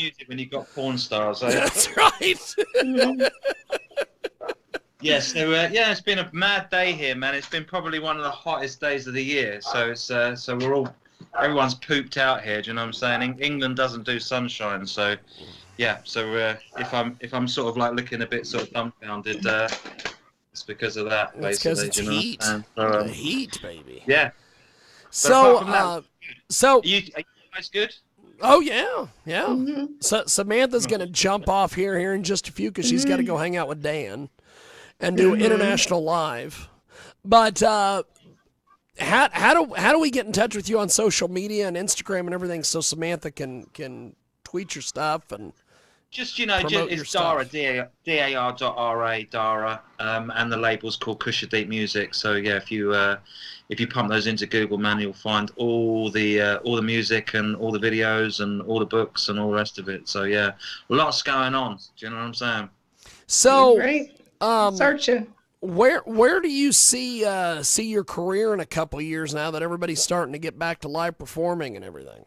music when you've got porn stars. Eh? That's right. Yeah, so yeah, it's been a mad day here, man. It's been probably one of the hottest days of the year. So it's so everyone's pooped out here. Do you know what I'm saying? England doesn't do sunshine, so yeah. So if I'm sort of like looking a bit sort of dumbfounded, it's because of that, It's because basically. it's Do you know heat. what I'm saying? So, The heat, baby. yeah. But So, apart from that, so are you guys good? oh yeah, yeah. Mm-hmm. So Samantha's gonna jump off here in just a few because she's got to go hang out with Dan and do international live. But how do we get in touch with you on social media and Instagram and everything so Samantha can tweet your stuff and Just promote your it's DarRa, stuff? DAR.RA, DarRa, and the label's called Kusha Deep Music. So yeah, if you pump those into Google, man, you'll find all the music and all the videos and all the books and all the rest of it. So yeah, lots going on. Do you know what I'm saying? So Great. Searching. where do you see your career in a couple of years now that everybody's starting to get back to live performing and everything?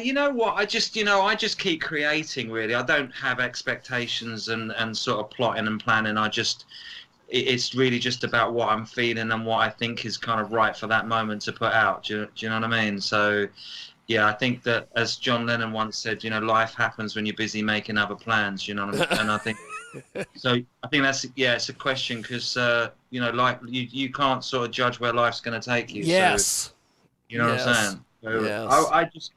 You know what? I just keep creating. Really, I don't have expectations and sort of plotting and planning. It's really just about what I'm feeling and what I think is kind of right for that moment to put out. Do you know what I mean? So, yeah, I think that as John Lennon once said, life happens when you're busy making other plans. You know what I mean? And I think so. I think it's a question because like you can't sort of judge where life's going to take you. Yes. So, you know what I'm saying? So Yes.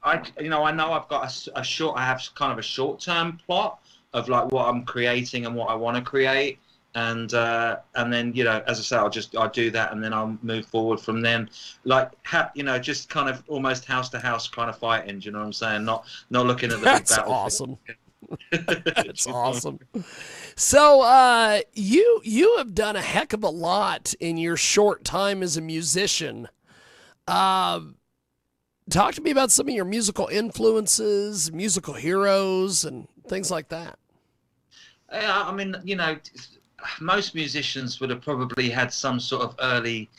I know I've got I have kind of a short-term plot of like what I'm creating and what I want to create, and then as I say, I'll do that and then I'll move forward from then, like just kind of almost house to house kind of fighting. Do you know what I'm saying? Not looking at the big That's battle. awesome. That's awesome. So you have done a heck of a lot in your short time as a musician. Talk to me about some of your musical influences, musical heroes, and things like that. Yeah, I mean, most musicians would have probably had some sort of early,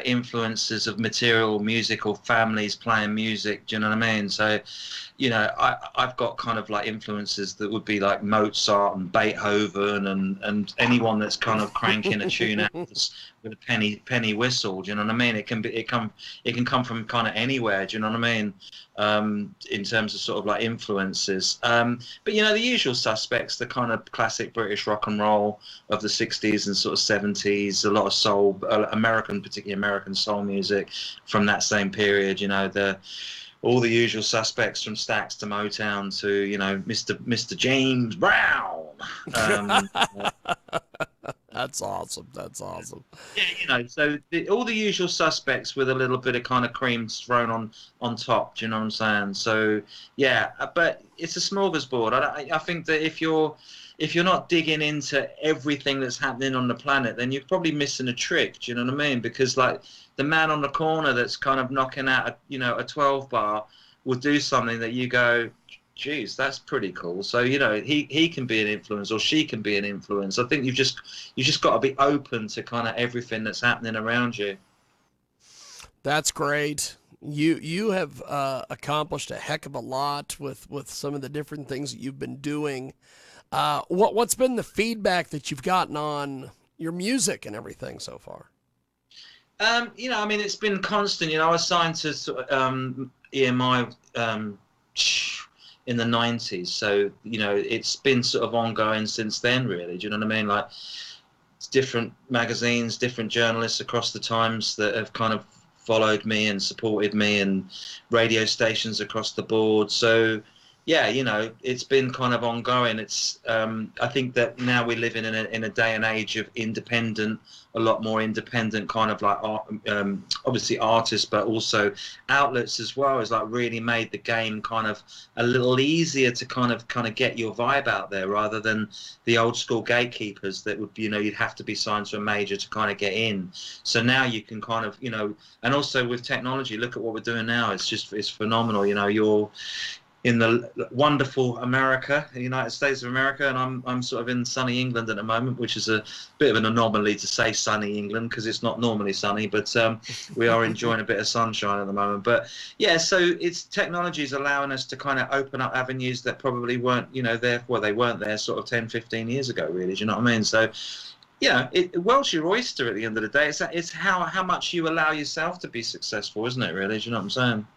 influences of material music or families playing music. Do you know what I mean? So, I've got kind of like influences that would be like Mozart and Beethoven and anyone that's kind of cranking a tune out with a penny whistle. Do you know what I mean? It can come from kind of anywhere. Do you know what I mean? In terms of sort of like influences. But the usual suspects, the kind of classic British rock and roll of the 60s and sort of 70s, a lot of soul, particularly American soul music from that same period. All the usual suspects from Stax to Motown to Mr. James Brown. That's awesome. That's awesome. Yeah, so all the usual suspects with a little bit of kind of cream thrown on top. Do you know what I'm saying? So yeah, but it's a smorgasbord. I think that if you're not digging into everything that's happening on the planet, then you're probably missing a trick. Do you know what I mean? Because like the man on the corner that's kind of knocking out a 12 bar will do something that you go, geez, that's pretty cool. So he can be an influence or she can be an influence. I think you just got to be open to kind of everything that's happening around you. That's great. You have accomplished a heck of a lot with some of the different things that you've been doing. What's been the feedback that you've gotten on your music and everything so far? I mean, it's been constant. I was signed to EMI in the 90s, so it's been sort of ongoing since then, really. Do you know what I mean? Like, it's different magazines, different journalists across the times that have kind of followed me and supported me, and radio stations across the board. So yeah, it's been kind of ongoing. It's I think that now we live in a day and age of independent, a lot more independent kind of like obviously artists, but also outlets as well. Has like really made the game kind of a little easier to kind of get your vibe out there, rather than the old school gatekeepers that would you'd have to be signed to a major to kind of get in. So now you can kind of and also with technology, look at what we're doing now. It's phenomenal. in the wonderful America, the United States of America, and I'm sort of in sunny England at the moment, which is a bit of an anomaly to say sunny England because it's not normally sunny, but we are enjoying a bit of sunshine at the moment. But yeah, so it's technology is allowing us to kind of open up avenues that probably weren't, there, well, they weren't there sort of 10, 15 years ago, really. Do you know what I mean? So, world's your oyster at the end of the day. It's how much you allow yourself to be successful, isn't it, really? Do you know what I'm saying?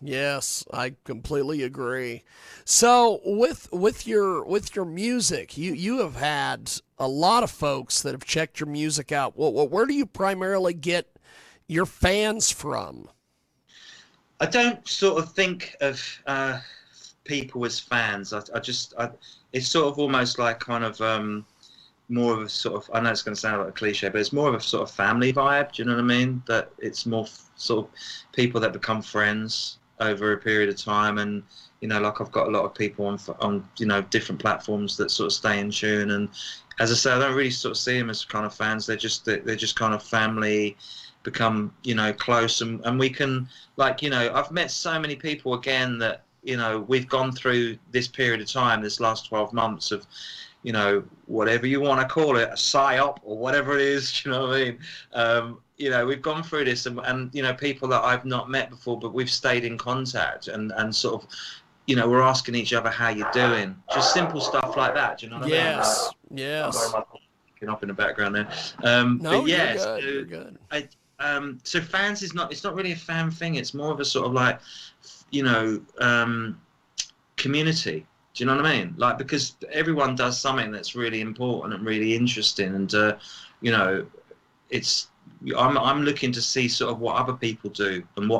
Yes, I completely agree. So with your music, you have had a lot of folks that have checked your music out. Well, where do you primarily get your fans from? I don't sort of think of people as fans. It's sort of almost like kind of more of a sort of, I know it's going to sound like a cliche, but it's more of a sort of family vibe. Do you know what I mean? That it's more sort of people that become friends over a period of time, and like I've got a lot of people on different platforms that sort of stay in tune. And as I say, I don't really sort of see them as kind of fans. They're just kind of family, become close, and we can I've met so many people again that we've gone through this period of time, this last 12 months of whatever you want to call it, a psyop or whatever it is, you know what I mean? We've gone through this, and people that I've not met before, but we've stayed in contact, and sort of, we're asking each other how you're doing, just simple stuff like that. Do you know what I mean? Yes. Picking up in the background there. No, but yeah, you're good. So fans it's not really a fan thing. It's more of a sort of like, community. Do you know what I mean? Like, because everyone does something that's really important and really interesting, and I'm looking to see sort of what other people do, and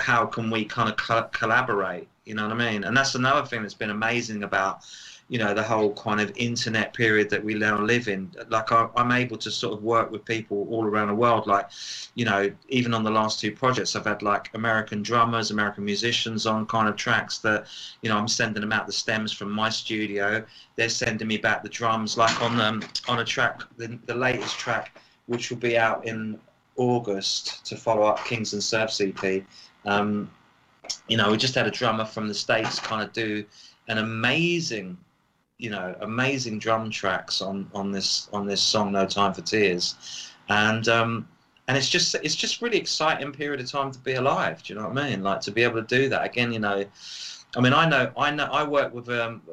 how can we kind of collaborate. You know what I mean? And that's another thing that's been amazing about the whole kind of internet period that we now live in. Like I'm able to sort of work with people all around the world. Like, even on the last two projects, I've had like American drummers, American musicians on kind of tracks that, I'm sending them out the stems from my studio. They're sending me back the drums, like on a track, the latest track, which will be out in August to follow up Kings and Surf's EP. We just had a drummer from the States kind of do an amazing drum tracks on this song "No Time for Tears," and it's just really exciting period of time to be alive. Do you know what I mean? Like, to be able to do that again. I mean, I work with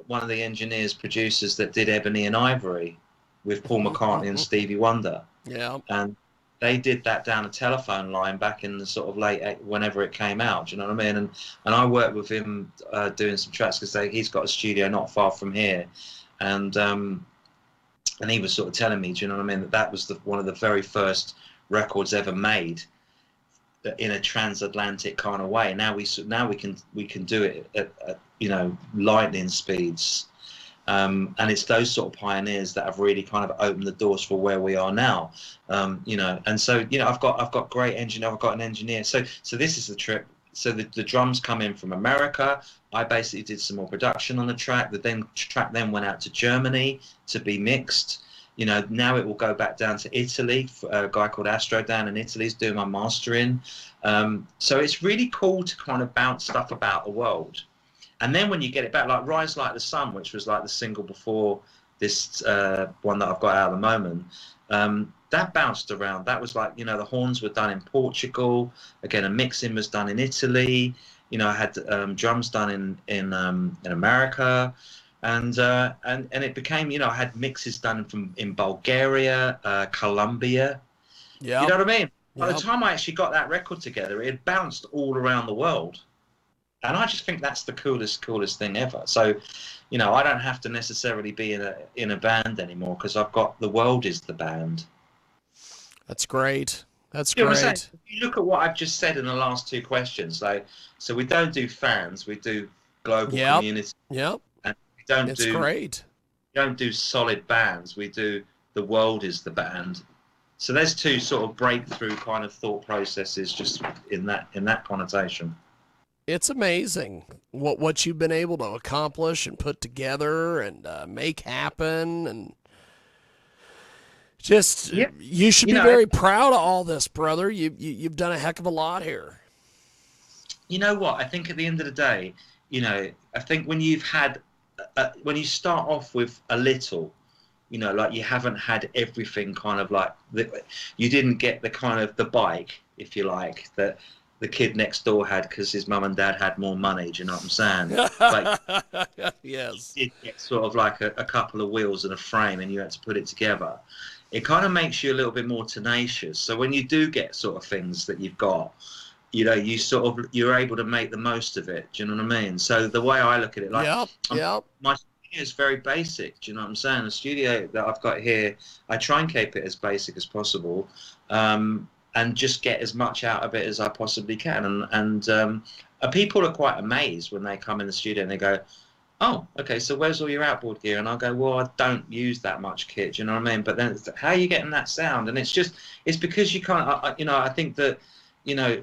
one of the engineers, producers that did Ebony and Ivory with Paul McCartney and Stevie Wonder. Yeah, and they did that down a telephone line back in the sort of late, whenever it came out. Do you know what I mean? And I worked with him doing some tracks, because he's got a studio not far from here, and he was sort of telling me, do you know what I mean, that was one of the very first records ever made in a transatlantic kind of way. Now we can do it at lightning speeds. And it's those sort of pioneers that have really kind of opened the doors for where we are now. And so I've got great engineer. I've got an engineer. So this is the trip. So the drums come in from America. I basically did some more production on the track. The track then went out to Germany to be mixed. Now it will go back down to Italy. A guy called Astro down in Italy is doing my mastering. So it's really cool to kind of bounce stuff about the world. And then when you get it back, like Rise Like the Sun, which was like the single before this one that I've got out at the moment, that bounced around. That was like, the horns were done in Portugal. Again, a mixing was done in Italy. I had drums done in America. And it became, I had mixes done in Bulgaria, Colombia. yeah. You know what I mean? By Yep. the time I actually got that record together, it had bounced all around the world. And I just think that's the coolest thing ever. So, I don't have to necessarily be in a band anymore, because I've got the world is the band. That's great. That's You know what I'm great. saying? If you look at what I've just said in the last two questions, so we don't do fans, we do global community. Yep. And we don't It's great. don't do solid bands. We do the world is the band. So there's two sort of breakthrough kind of thought processes just in that connotation. It's amazing what you've been able to accomplish and put together and make happen, and just you should be very proud of all this, brother. You've done a heck of a lot here. You know what? I think at the end of the day, you know, I think when you've had, when you start off with a little, you know, like you haven't had everything kind of like, you didn't get the kind of the bike, if you like, that the kid next door had because his mum and dad had more money. Do you know what I'm saying? But Yes. you did get sort of like a couple of wheels and a frame, and you had to put it together. It kind of makes you a little bit more tenacious. So when you do get sort of things that you've got, you know, you're able to make the most of it. Do you know what I mean? So the way I look at it, like, Yep. my studio is very basic. Do you know what I'm saying? The studio that I've got here, I try and keep it as basic as possible, and just get as much out of it as I possibly can. And people are quite amazed when they come in the studio and they go, "Oh, okay, so where's all your outboard gear?" And I'll go, "Well, I don't use that much kit." Do you know what I mean? But then, how are you getting that sound? And it's because you can't. You know, I think that, you know,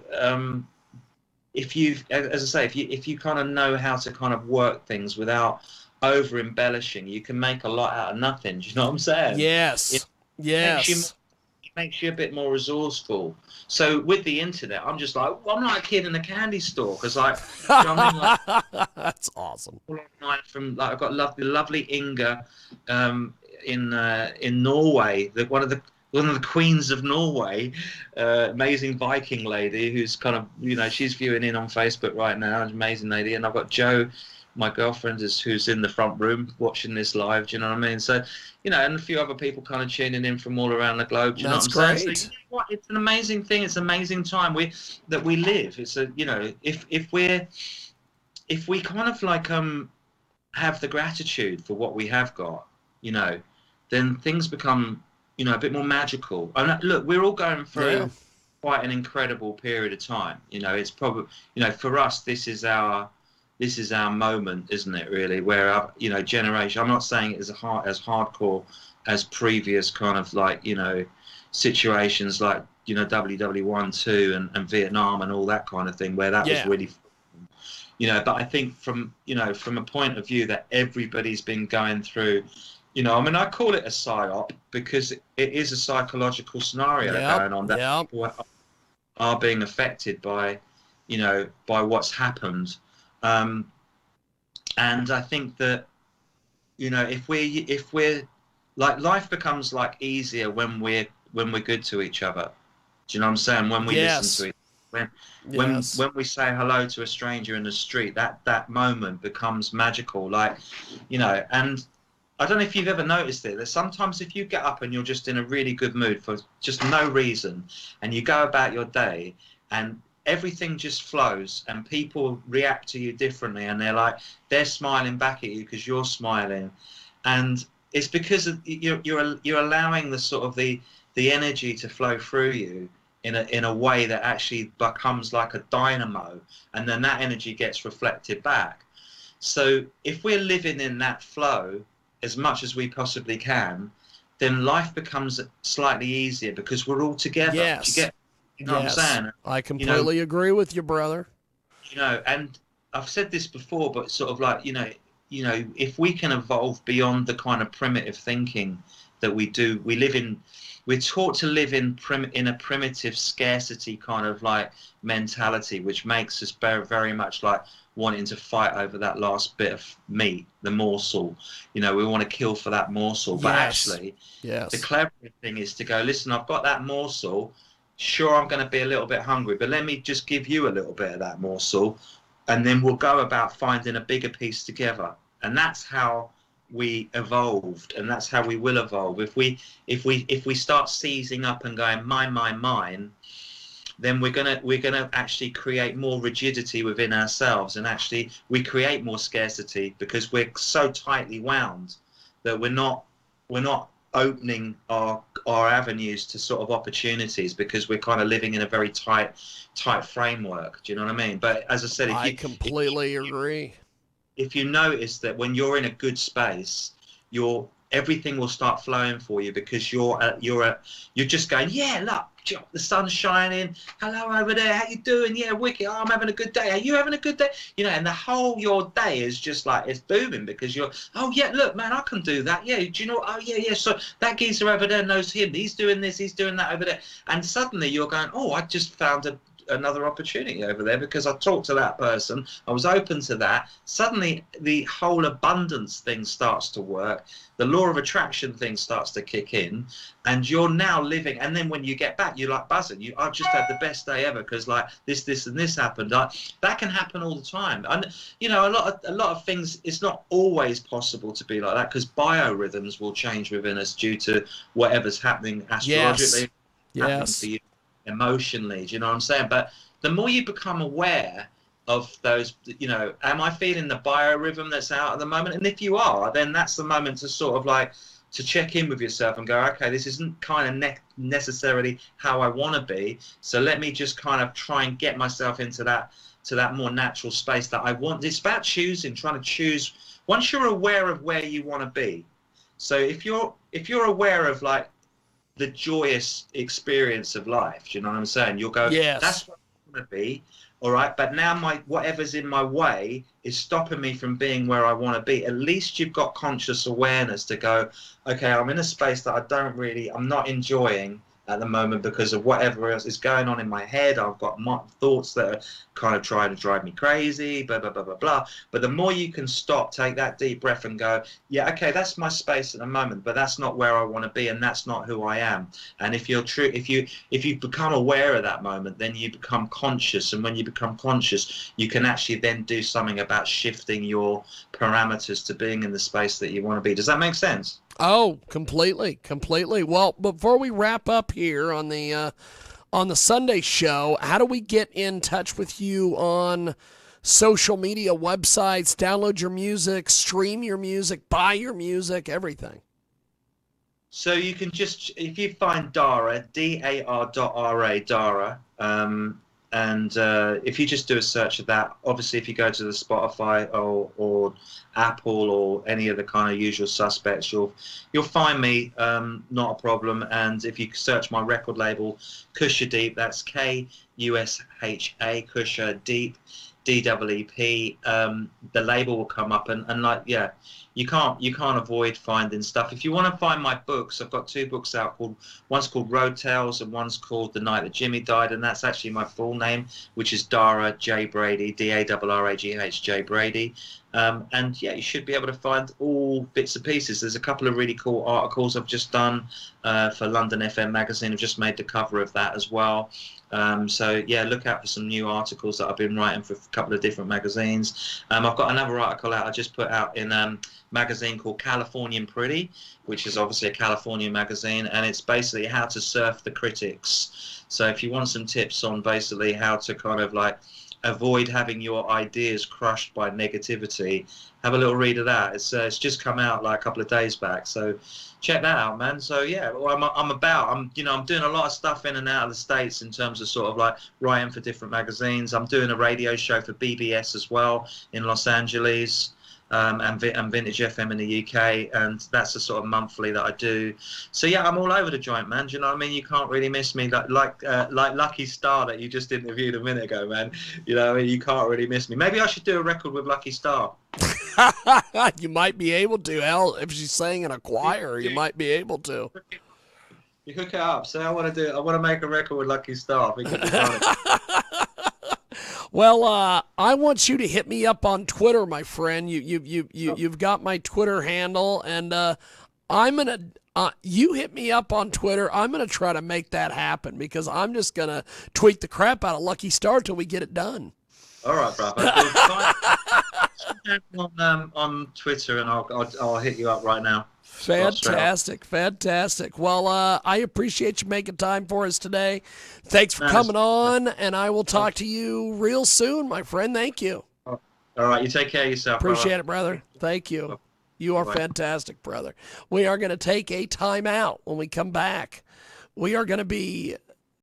if you, as I say, if you kind of know how to kind of work things without over embellishing, you can make a lot out of nothing. Do you know what I'm saying? Yes. Yes. It makes you a bit more resourceful. So with the internet, I'm just like, well, I'm like a kid in a candy store, because, like, do you know what I mean? Like, That's awesome. from, like, I've got lovely Inga, in Norway, one of the queens of Norway, amazing Viking lady who's kind of, you know, she's viewing in on Facebook right now, an amazing lady. And I've got Jo, my girlfriend, who's in the front room watching this live. Do you know what I mean? So, you know, and a few other people kind of tuning in from all around the globe. Do you know what I'm saying? So, you know what? It's an amazing thing. It's an amazing time that we live. It's a, you know, if we kind of like have the gratitude for what we have got, you know, then things become, you know, a bit more magical. And look, we're all going through quite an incredible period of time. You know, it's probably, you know, for us, this is our moment, isn't it? Really, where, you know, generation. I'm not saying it as hardcore as previous kind of, like, you know, situations like, you know, WW1, 2, and Vietnam and all that kind of thing, where that was really, you know. But I think from, you know, from a point of view that everybody's been going through, you know, I mean, I call it a psyop because it is a psychological scenario going on, that people are being affected by, you know, by what's happened. And I think that, you know, if we're like, life becomes like easier when we're good to each other. Do you know what I'm saying? When we listen to each other, when we say hello to a stranger in the street, that moment becomes magical. Like, you know, and I don't know if you've ever noticed it, that sometimes if you get up and you're just in a really good mood for just no reason, and you go about your day, and everything just flows, and people react to you differently, and they're smiling back at you because you're smiling, and it's because you're allowing the sort of the energy to flow through you in a way that actually becomes like a dynamo, and then that energy gets reflected back. So if we're living in that flow as much as we possibly can, then life becomes slightly easier because we're all together. Yes. You know what I'm saying? I completely agree with you, brother. You know, and I've said this before, but sort of like, you know, if we can evolve beyond the kind of primitive thinking that we do, we're taught to live in a primitive scarcity kind of like mentality, which makes us very, very much like wanting to fight over that last bit of meat, the morsel. You know, we want to kill for that morsel. But actually, the clever thing is to go, listen, I've got that morsel. Sure, I'm going to be a little bit hungry, but let me just give you a little bit of that morsel, and then we'll go about finding a bigger piece together. And that's how we evolved, and that's how we will evolve. If we start seizing up and going mine, then we're gonna actually create more rigidity within ourselves, and actually we create more scarcity because we're so tightly wound that we're not opening our avenues to sort of opportunities, because we're kind of living in a very tight framework. Do you know what I mean? But as I said, I completely agree. If you notice that when you're in a good space, everything will start flowing for you, because you're just going, yeah, look, the sun's shining. Hello over there. How you doing? Yeah, wicked. Oh, I'm having a good day. Are you having a good day? You know, and the whole your day is just like, it's booming, because you're, oh yeah, look, man, I can do that. Yeah, do you know? Oh yeah. So that geezer over there knows him. He's doing this. He's doing that over there. And suddenly you're going, oh, I just found another opportunity over there because I talked to that person. I was open to that. Suddenly, the whole abundance thing starts to work. The law of attraction thing starts to kick in, and you're now living. And then when you get back, you're like buzzing. I've just had the best day ever because like this, and this happened. That can happen all the time. And you know, a lot of things. It's not always possible to be like that because biorhythms will change within us due to whatever's happening astrologically, happening for you emotionally. Do you know what I'm saying? But the more you become aware of those, you know, am I feeling the biorhythm that's out at the moment? And if you are, then that's the moment to sort of like to check in with yourself and go, okay, this isn't kind of necessarily how I want to be. So let me just kind of try and get myself into that more natural space that I want. It's about choosing, trying to choose. Once you're aware of where you want to be. So if you're aware of like the joyous experience of life, do you know what I'm saying? You'll go, yes, that's what I want to be. All right, but now whatever's in my way is stopping me from being where I want to be. At least you've got conscious awareness to go, okay, I'm in a space that I'm not enjoying at the moment because of whatever else is going on in my head. I've got thoughts that are kind of trying to drive me crazy, blah, blah, blah, blah, blah. But the more you can stop, take that deep breath and go, yeah, okay, that's my space at the moment, but that's not where I want to be and that's not who I am. And if you become aware of that moment, then you become conscious. And when you become conscious, you can actually then do something about shifting your parameters to being in the space that you want to be. Does that make sense? Oh, completely. Well, before we wrap up here on the Sunday show, how do we get in touch with you on social media, websites, download your music, stream your music, buy your music, everything? So you can just, if you find DarRa, DAR.RA, DarRa, and if you just do a search of that, obviously if you go to the Spotify or Apple or any of the kind of usual suspects, you'll find me, not a problem. And if you search my record label, KushaDeep, that's KUSHA, Kusha Deep, DEEP, the label will come up and like, yeah, you can't avoid finding stuff. If you want to find my books, I've got 2 books out. One's called Road Tales and one's called The Night That Jimmy Died, and that's actually my full name, which is DarRa J Brady, DARRAGH J Brady. And yeah, you should be able to find all bits and pieces. There's a couple of really cool articles I've just done for London FM magazine. I've just made the cover of that as well. So yeah, look out for some new articles that I've been writing for a couple of different magazines. I've got another article out I just put out in magazine called Californian Pretty, which is obviously a California magazine, and it's basically how to surf the critics. So if you want some tips on basically how to kind of like avoid having your ideas crushed by negativity, have a little read of that. It's just come out like a couple of days back, so check that out, man. So yeah, well, I'm doing a lot of stuff in and out of the States in terms of sort of like writing for different magazines. I'm doing a radio show for BBS as well in Los Angeles. And Vintage FM in the UK, and that's the sort of monthly that I do. So yeah, I'm all over the joint, man. Do you know what I mean? You can't really miss me, like Lucky Star that you just interviewed a minute ago, man. You know what I mean? You can't really miss me. Maybe I should do a record with Lucky Star. You might be able to. Hell, if she's singing in a choir, you might be able to. You hook it up. So I want to make a record with Lucky Star. Well, I want you to hit me up on Twitter, my friend. You've got my Twitter handle, and I'm gonna. You hit me up on Twitter. I'm gonna try to make that happen because I'm just gonna tweak the crap out of Lucky Star till we get it done. All right, bro. On Twitter, and I'll hit you up right now. Fantastic. Well, I appreciate you making time for us today. Thanks for coming on, and I will talk to you real soon, my friend. Thank you. All right, you take care of yourself. Appreciate it, brother. Thank you. You are fantastic, brother. We are going to take a time out. When we come back, we are going to be